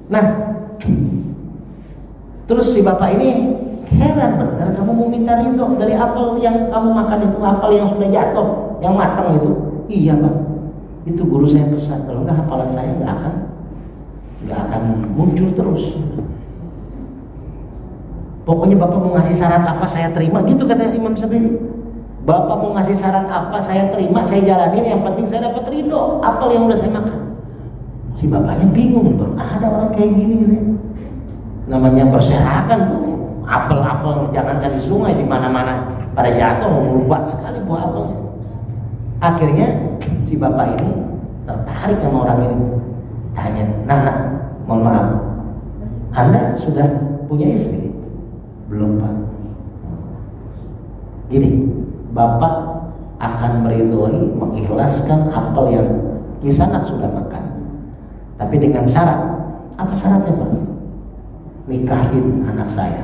Speaker 1: Nah, terus si bapak ini heran, benar kamu mau minta ridho dari apel yang kamu makan itu, apel yang sudah jatuh, yang matang itu? Iya Pak, itu guru saya pesan, kalau enggak hafalan saya nggak akan muncul terus. Pokoknya bapak mau ngasih syarat apa saya terima, gitu kata Imam Syafi'i. Bapak mau ngasih syarat apa saya terima, saya jalanin, yang penting saya dapat ridho apel yang udah saya makan. Si bapaknya bingung, baru ada orang kayak gini gitu. Namanya berserakan Bu, apel-apel jangankan di sungai, di mana-mana pada jatuh, melubat sekali buah apelnya. Akhirnya si bapak ini tertarik sama orang ini, tanya, nah, mohon maaf, Anda sudah punya istri? Belum Pak. Gini, bapak akan meridhoi, mengikhlaskan apel yang kisanak sudah makan. Tapi dengan syarat, apa syaratnya Pak? Nikahin anak saya.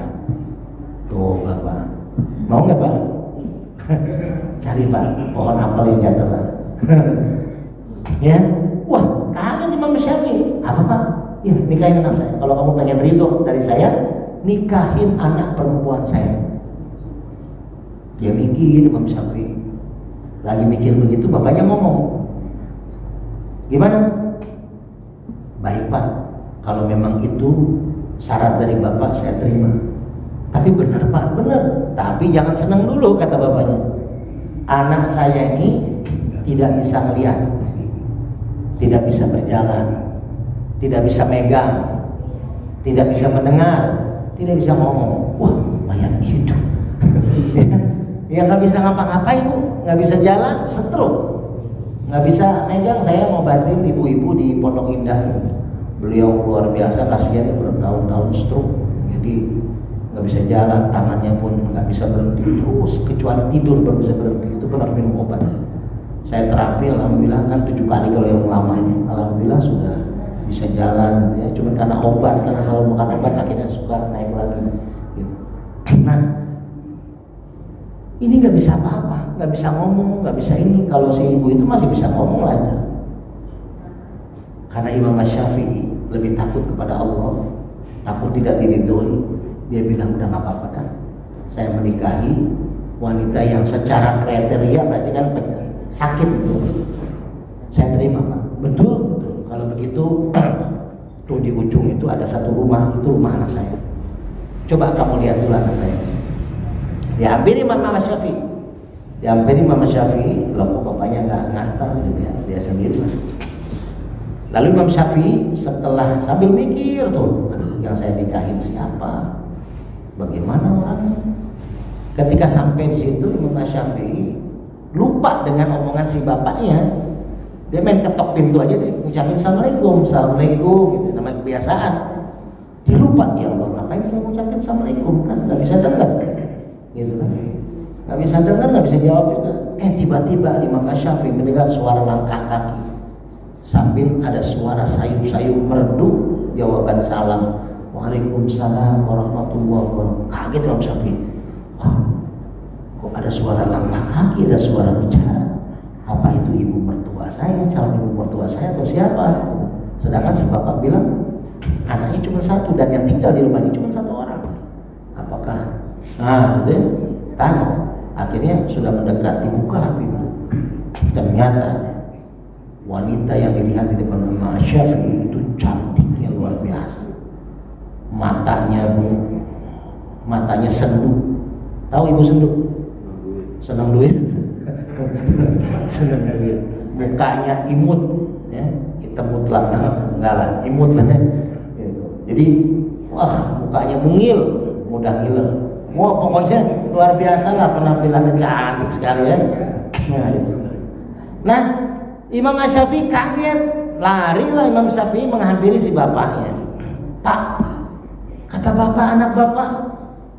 Speaker 1: Tuh Bapak, mau nggak Pak? Cari Pak, pohon apel yang jatuh Pak. Ya, wah kaget Imam Syafi'i. Apa Pak? Ya nikahin anak saya. Kalau kamu pengen ridho dari saya, nikahin anak perempuan saya. Dia mikir Imam Syafi'i. Lagi mikir begitu, bapaknya ngomong, gimana? Baik Pak, kalau memang itu syarat dari bapak saya terima. Tapi benar Pak, benar. Tapi jangan senang dulu, kata bapaknya. Anak saya ini tidak bisa melihat, tidak bisa berjalan, tidak bisa megang, tidak bisa mendengar, tidak bisa ngomong. Wah, mayat hidup. Ya nggak bisa ngapa-ngapain Bu, nggak bisa jalan, stroke, nggak bisa megang. Saya mau bantuin ibu-ibu di Pondok Indah. Beliau luar biasa, kasihan bertahun-tahun stroke, jadi nggak bisa jalan, tangannya pun nggak bisa berhenti, terus kecuali tidur baru bisa berhenti. Itu benar minum obat. Saya terapi, alhamdulillah kan 7 kali kalau yang lama ini, alhamdulillah sudah bisa jalan. Ya, cuma karena obat, karena selalu makan obat akhirnya suka naik lagi. Gitu. Nah, ini nggak bisa apa-apa, nggak bisa ngomong, nggak bisa ini. Kalau si ibu itu masih bisa ngomong lancar. Karena Imam Syafi'i lebih takut kepada Allah, takut tidak diridhoi. Dia bilang udah nggak apa-apa kan, saya menikahi wanita yang secara kriteria berarti kan sakit itu. Saya terima Pak, betul. Kalau begitu tuh di ujung itu ada satu rumah, itu rumah anak saya. Coba kamu lihat dulu anak saya. Dihampiri Imam Syafi'i, loh kok bapaknya nggak ngantar gitu ya, dia sendiri lah. Lalu Imam Syafi'i setelah sambil mikir tuh, yang saya nikahin siapa, bagaimana orangnya. Ketika sampai di situ Imam Syafi'i lupa dengan omongan si bapaknya. Dia main ketok pintu aja, dia ngucapin assalamualaikum gitu, namanya kebiasaan. Dia lupa, ya Allah ngapain saya ngucapin assalamualaikum, kan nggak bisa dengar. Gitu kan, nggak bisa dengar, nggak bisa jawab juga. Tiba-tiba Imam Syafi'i mendengar suara langkah kaki sambil ada suara sayup-sayup merdu jawaban salam. Waalaikumsalam warahmatullahi wabarakatuh. Kaget Imam Syafi'i. Wah, kok ada suara langkah kaki, ada suara bicara? Apa itu ibu mertua saya, calon ibu mertua saya atau siapa? Sedangkan si bapak bilang anaknya cuma satu dan yang tinggal di rumah ini cuma satu orang. Apakah? Nah, gitu ya. Tanya. Akhirnya sudah mendekat, dibuka pintu. Ternyata wanita yang dilihat di depan Imam Syafi'i itu cantiknya luar biasa. Matanya sendu. Tahu ibu sendu? Senang duit. Senang duit. Mukanya imut, ya, hitam mutlak, enggak lah, imut lah. Gitu. Jadi, wah, mukanya mungil, mudah ngiler. Wah, pokoknya luar biasa lah, penampilannya cantik sekali ya. Nah, itu. Nah, Imam Syafi'i kaget, larilah Imam Syafi'i menghampiri si bapaknya. Pak, kata bapak, anak bapak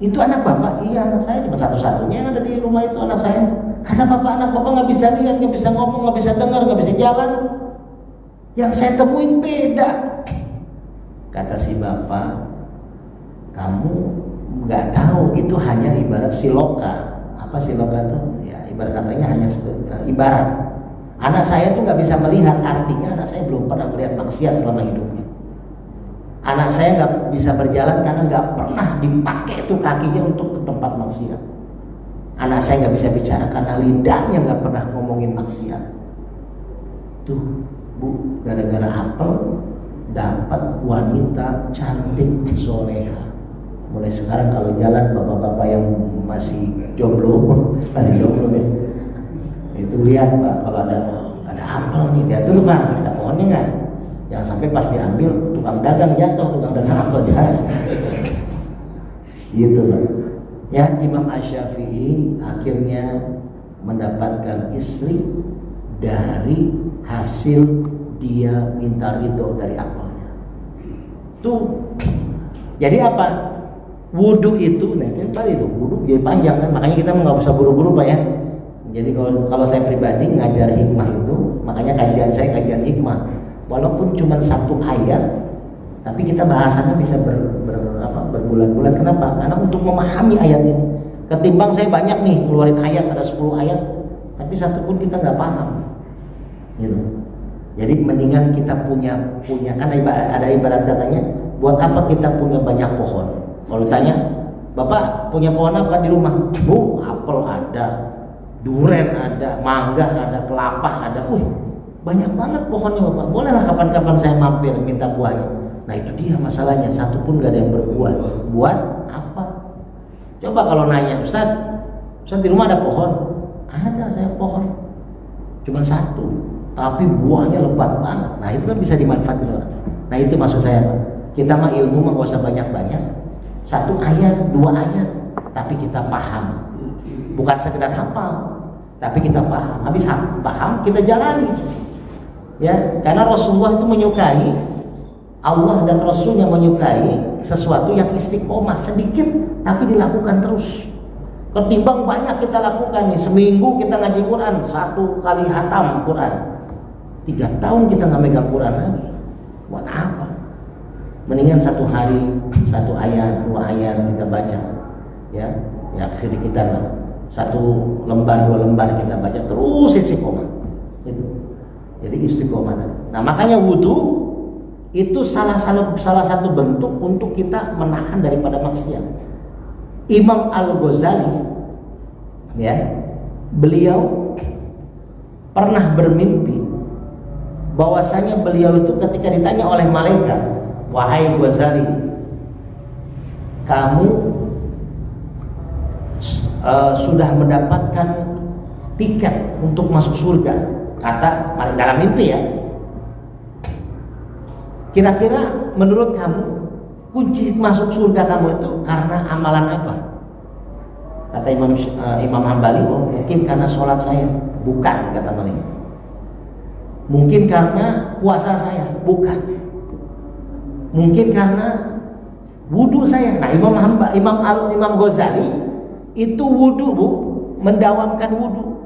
Speaker 1: itu anak bapak? Iya, anak saya cuma satu-satunya yang ada di rumah itu anak saya. Kata bapak, anak bapak nggak bisa lihat, nggak bisa ngomong, nggak bisa dengar, nggak bisa jalan. Yang saya temuin beda. Kata si bapak, kamu nggak tahu itu hanya ibarat siloka. Apa siloka itu? Ya ibarat katanya hanya ibarat. Anak saya tuh nggak bisa melihat, artinya anak saya belum pernah melihat maksiat selama hidupnya. Anak saya nggak bisa berjalan karena nggak pernah dipakai tuh kakinya untuk ke tempat maksiat. Anak saya nggak bisa bicara karena lidahnya nggak pernah ngomongin maksiat. Tuh Bu, gara-gara apel dapat wanita cantik soleha. Mulai sekarang kalau jalan bapak-bapak yang masih jomblo ya, itu lihat Pak, kalau ada apel nih, lihat dulu Pak, ada pohonnya nggak? Jangan sampai pas diambil tukang dagang jatuh, tukang dagang apel jatuh. Gitu Pak. Ya, Imam Syafi'i akhirnya mendapatkan istri dari hasil dia minta ridho dari apelnya. Tuh. Jadi apa? Wudu itu, nah kan tadi itu wudu jadi panjang kan, makanya kita nggak usah buru-buru Pak ya. Jadi kalau saya pribadi ngajar hikmah itu, makanya kajian saya kajian hikmah, walaupun cuma 1 ayat, tapi kita bahasannya bisa berbulan-bulan. Kenapa? Karena untuk memahami ayat ini, ketimbang saya banyak nih keluarin ayat, ada 10 ayat, tapi satu pun kita nggak paham, gitu. Jadi mendingan kita punya kan ada ibarat katanya, buat apa kita punya banyak pohon? Kalau tanya, Bapak punya pohon apa di rumah? Bu, apel ada, duren ada, mangga ada, kelapa ada. Banyak banget pohonnya Bapak. Bolehlah kapan-kapan saya mampir minta buahnya. Nah itu dia masalahnya, satu pun gak ada yang berbuah. Buat apa? Coba kalau nanya, Ustaz di rumah ada pohon? Ada saya pohon. cuma satu, tapi buahnya lebat banget. Nah itu kan bisa dimanfaatkan orang. Nah itu maksud saya Pak. Kita mah ilmu mah gak usah banyak-banyak. 1 ayat, 2 ayat, tapi kita paham. Bukan sekedar hafal, tapi kita paham. Habis paham kita jalani. Ya, karena Rasulullah itu menyukai, Allah dan Rasulnya menyukai sesuatu yang istiqomah, sedikit tapi dilakukan terus. Ketimbang banyak kita lakukan nih, seminggu kita ngaji Quran, 1 kali hatam Quran, 3 tahun kita nggak megang Quran lagi. Buat apa? Mendingan 1 hari 1 ayat, 2 ayat kita baca. Ya akhirnya kita 1 lembar 2 lembar kita baca terus istiqomah. Itu. Jadi istiqomah. Nah makanya wudu itu salah satu bentuk untuk kita menahan daripada maksiat. Imam Al-Ghazali, ya, beliau pernah bermimpi bahwasanya beliau itu ketika ditanya oleh malaikat, wahai Ghazali, kamu sudah mendapatkan tiket untuk masuk surga, kata malaikat dalam mimpi ya. Kira-kira menurut kamu kunci masuk surga kamu itu karena amalan apa? Kata Imam Hambali, oh mungkin karena sholat saya. Bukan, kata malaikat. Mungkin karena puasa saya. Bukan. Mungkin karena wudu saya. Nah Imam Ghazali itu wudu Bu, mendawamkan wudu.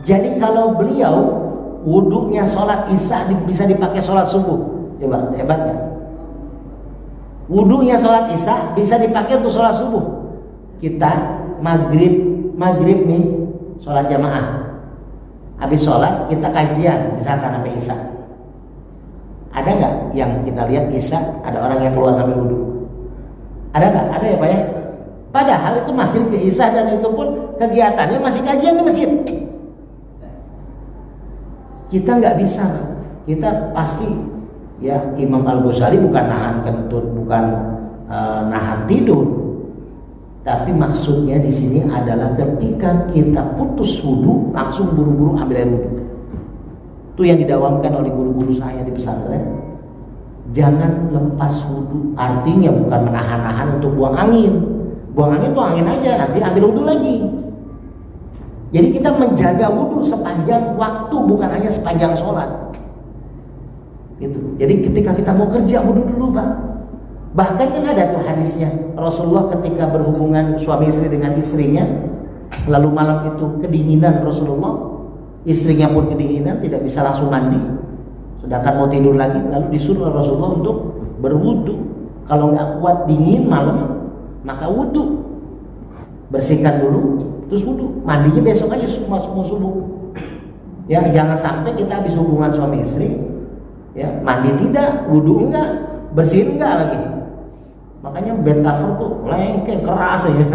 Speaker 1: Jadi kalau beliau wudunya sholat isya bisa dipakai sholat subuh. Coba, hebatnya. Wudunya sholat isya bisa dipakai untuk sholat subuh. Kita maghrib nih sholat jamaah. Habis sholat kita kajian, misalkan sampai isya. Ada nggak yang kita lihat isya ada orang yang keluar ngambil wudu? Ada nggak? Ada ya Pak ya? Padahal itu maghrib ke isya dan itu pun kegiatannya masih kajian di masjid. Kita nggak bisa, kita pasti. Ya, Imam Al-Ghazali bukan nahan kentut, bukan nahan tidur. Tapi maksudnya di sini adalah ketika kita putus wudu, langsung buru-buru ambil air wudu. Itu yang didawamkan oleh guru-guru saya di pesantren. Jangan lepas wudu, artinya bukan menahan-nahan untuk buang angin. Buang angin aja, nanti ambil wudu lagi. Jadi kita menjaga wudu sepanjang waktu, bukan hanya sepanjang sholat. Gitu. Jadi ketika kita mau kerja wudu dulu Pak. Bahkan kan ada tuh hadisnya, Rasulullah ketika berhubungan suami istri dengan istrinya, lalu malam itu kedinginan Rasulullah, istrinya pun kedinginan, tidak bisa langsung mandi, sedangkan mau tidur lagi, lalu disuruh Rasulullah untuk berwudu. Kalau nggak kuat dingin malam, maka wudu, bersihkan dulu, terus wudu, mandinya besok aja mau subuh. Ya jangan sampai kita habis hubungan suami istri, ya mandi tidak, wudu enggak, bersihin enggak lagi. Makanya bed cover tuh lengket keras aja,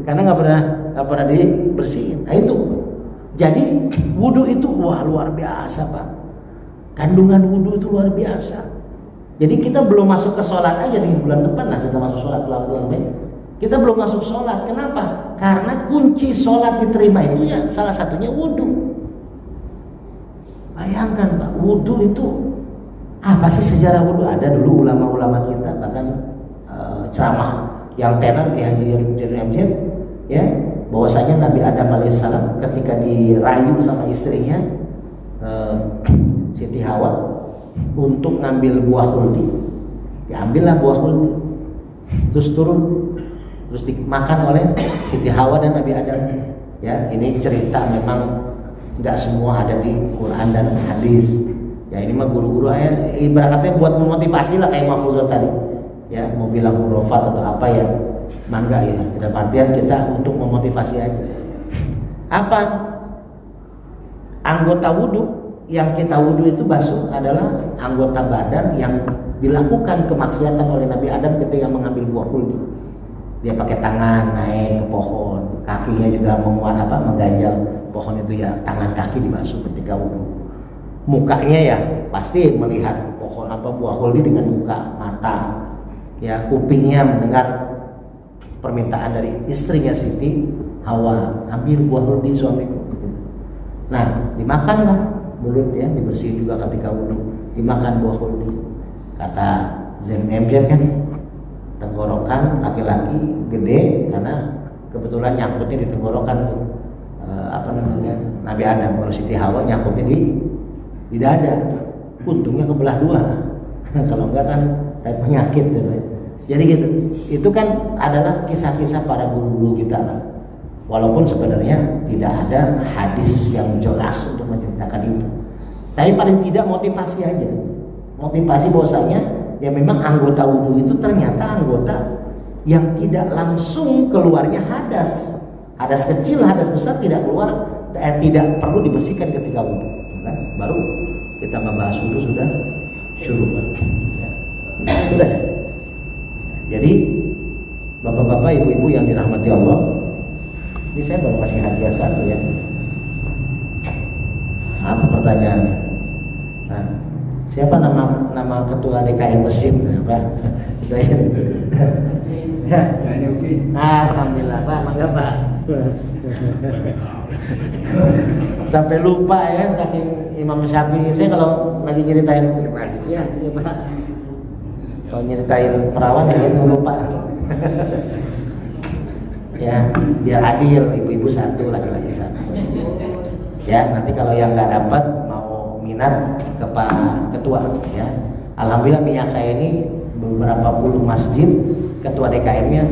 Speaker 1: karena nggak pernah dibersihin. Nah itu, jadi wudu itu wah luar biasa Pak. Kandungan wudu itu luar biasa. Jadi kita belum masuk ke sholat aja nih, bulan depan lah kita masuk sholat pelan-pelan. Kita belum masuk sholat, kenapa? Karena kunci sholat diterima itu ya salah satunya wudu. Bayangkan Pak, wudu itu apa sih sejarah wudu? Ada dulu ulama-ulama kita bahkan ceramah yang tenar di Haji Jamil, ya, bahwasanya Nabi Adam alaihissalam ketika dirayu sama istrinya Siti Hawa untuk ngambil buah huldi, diambillah buah huldi, terus turun, terus dimakan oleh Siti Hawa dan Nabi Adam. Ya, ini cerita memang nggak semua ada di Quran dan hadis. Ya ini mah guru-guru aja ibaratnya buat memotivasi lah kayak Mahfuzat tadi. Ya mau bilang hurufat atau apa ya, mangga ya. Dalam artian kita untuk memotivasi aja. Apa anggota wudu yang kita wudu itu basuh adalah anggota badan yang dilakukan kemaksiatan oleh Nabi Adam ketika mengambil buah huldi. Dia pakai tangan naik ke pohon, kakinya juga mengganjal pohon itu ya, tangan kaki dibasuh ketika wudu. Mukanya ya pasti melihat pohon buah huldi dengan muka, mata, ya kupingnya mendengar permintaan dari istrinya Siti Hawa, ambil buah huldi suamiku. Nah, dimakanlah mulut ya, dibersihin juga ketika wudu. Dimakan buah khuldi. Kata Zain MZ kan, tenggorokan laki-laki gede karena kebetulan nyangkutnya di tenggorokan tuh. Nabi Adam, kalau Siti Hawa nyangkutnya di dada. Untungnya kebelah dua. Kalau enggak kan kayak penyakit gitu. Jadi gitu. Itu kan adalah kisah-kisah para guru-guru kita lah. Walaupun sebenarnya tidak ada hadis yang jelas untuk menceritakan itu. Tapi paling tidak motivasi aja. Motivasi bahwasanya ya memang anggota wudu itu ternyata anggota yang tidak langsung keluarnya hadas. Hadas kecil, hadas besar tidak keluar, tidak perlu dibersihkan ketika wudu. Kan? Baru kita membahas wudu sudah syuruh. Ya. Sudah. Jadi bapak-bapak, ibu-ibu yang dirahmati Allah, ini saya baru kasih hadiah satu ya. Apa pertanyaannya? Nah, siapa nama ketua DKI Masjid? Apa? Saya. Alhamdulillah Pak, mangga Pak. Sampai lupa ya, saking Imam Syafi'i. Saya kalau lagi nyeritain ya Pak. Kalau nyeritain perawan saya lupa. Ya, biar adil, ibu-ibu satu, laki-laki satu. Ya, nanti kalau yang nggak dapat mau minat ke Pak Ketua ya. Alhamdulillah minyak saya ini beberapa puluh masjid ketua DKM-nya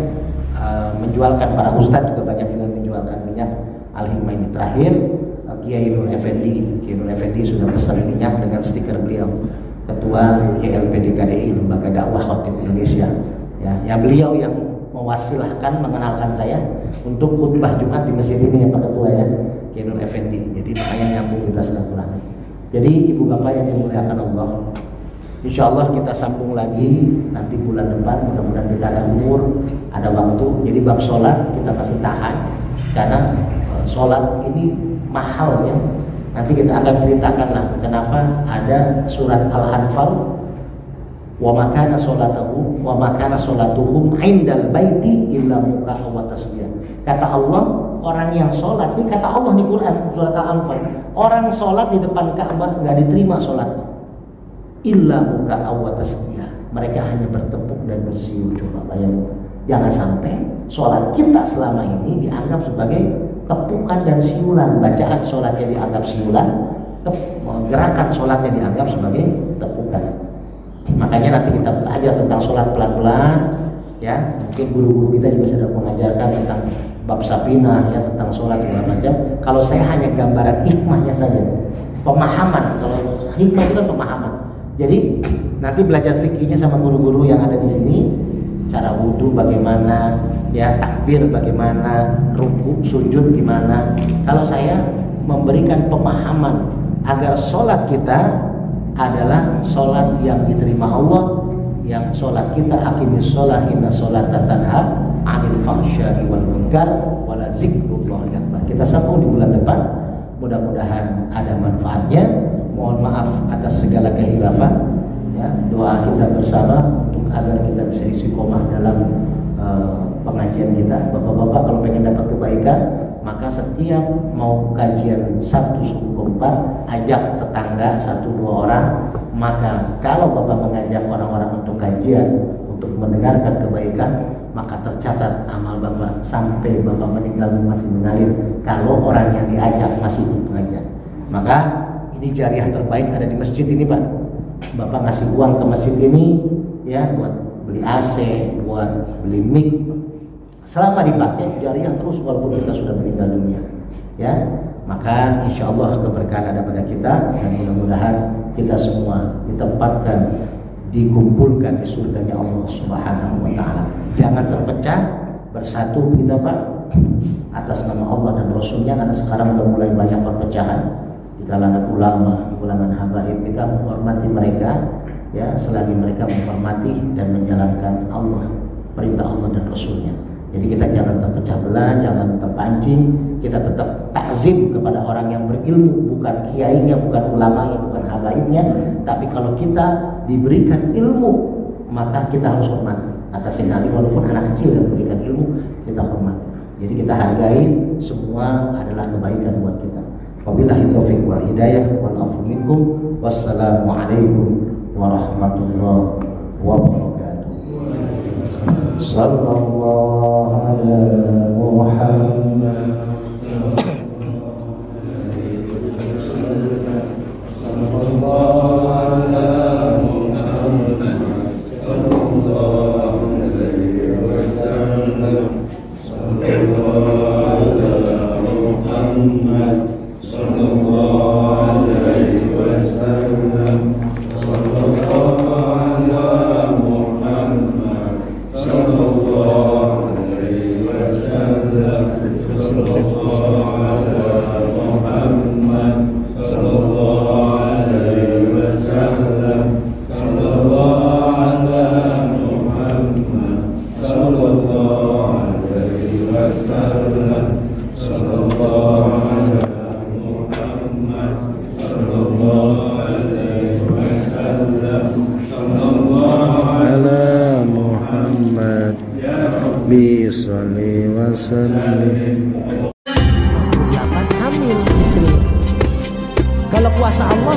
Speaker 1: menjualkan, para ustadz juga banyak juga menjualkan minyak Al-Hikmah ini. Terakhir Kiai Nur Effendi sudah pesan minyak dengan stiker beliau, ketua YLPD KDI, Lembaga Dakwah Khatib Indonesia ya. Yang beliau yang mewasilahkan, mengenalkan saya untuk khutbah Jumat di masjid ini ya Pak Ketua ya, Kiai Nur Effendi. Jadi makanya nyambung kita silaturahmi. Jadi ibu bapak yang dimuliakan Allah, insya Allah kita sambung lagi nanti bulan depan. Mudah-mudahan kita ada umur, ada waktu. Jadi bab sholat kita masih tahan karena sholat ini mahal ya. Nanti kita akan ceritakan lah kenapa ada surat Al-Anfal, wa makana sholatuhum indal baiti illa muka'a wa tasbih. Kata Allah, orang yang sholat ini, kata Allah di Quran surat Al-Anfal, orang sholat di depan Ka'bah nggak diterima sholatnya, illa muka'a wa tasbih. Mereka hanya bertepuk dan bersiul. Coba bayangkan, jangan sampai sholat kita selama ini dianggap sebagai tepukan dan siulan. Bacaan sholatnya dianggap siulan, gerakan sholatnya dianggap sebagai tepukan. Makanya nanti kita belajar tentang sholat pelan-pelan ya. Mungkin guru-guru kita juga sudah mengajarkan tentang bab sapinah ya, tentang sholat segala macam. Kalau saya hanya gambaran hikmahnya saja, pemahaman. Kalau hikmah itu kan pemahaman. Jadi nanti belajar fikihnya sama guru-guru yang ada di sini. Cara wudhu bagaimana, ya takbir bagaimana, rukuk sujud gimana. Kalau saya memberikan pemahaman agar sholat kita adalah sholat yang diterima Allah, yang sholat kita aqimis sholat inna sholata tanha 'anil fahsya'i wal munkar wala zikrullahi akbar. Kita sambung di bulan depan. Mudah-mudahan ada manfaatnya. Mohon maaf atas segala kehilafan. Ya, doa kita bersama untuk agar kita bisa istiqomah dalam pengajian kita. Bapak-bapak kalau pengen dapat kebaikan, maka setiap mau kajian Sabtu subuh 4, ajak tetangga 1-2 orang. Maka kalau Bapak mengajak orang-orang untuk kajian, untuk mendengarkan kebaikan, maka tercatat amal Bapak sampai Bapak meninggal masih mengalir. Kalau orang yang diajak masih ikut pengajian, maka ini jariah terbaik ada di masjid ini Pak. Bapak ngasih uang ke masjid ini ya buat beli AC, buat beli mic. Selama dipakai jariah terus walaupun kita sudah meninggal dunia. Ya, maka insya Allah keberkahan ada pada kita dan mudah-mudahan kita semua ditempatkan, dikumpulkan di surganya Allah Subhanahu wa taala. Jangan terpecah, bersatu kita Pak atas nama Allah dan Rasulnya, karena sekarang udah mulai banyak perpecahan di kalangan ulama, di kalangan habaib. Kita menghormati mereka ya selagi mereka menghormati dan menjalankan Allah, perintah Allah dan Rasulnya. Jadi kita jangan terpecah belah, jangan terpancing. Kita tetap takzim kepada orang yang berilmu, bukan kiainya, bukan ulamanya, bukan habaibnya. Tapi kalau kita diberikan ilmu, maka kita harus hormati. Kata Sayyidina Ali, walaupun anak kecil yang memberikan ilmu, kita hormati. Jadi kita hargai, semua adalah kebaikan buat kita. Wabillahi taufiq wal hidayah wal afu minkum. Wassalamualaikum warahmatullahi wabarakatuh. Sallallahu ala Muhammad.
Speaker 2: Bisalli wa sallim.
Speaker 3: Hamil istri. Kalau kuasa Allah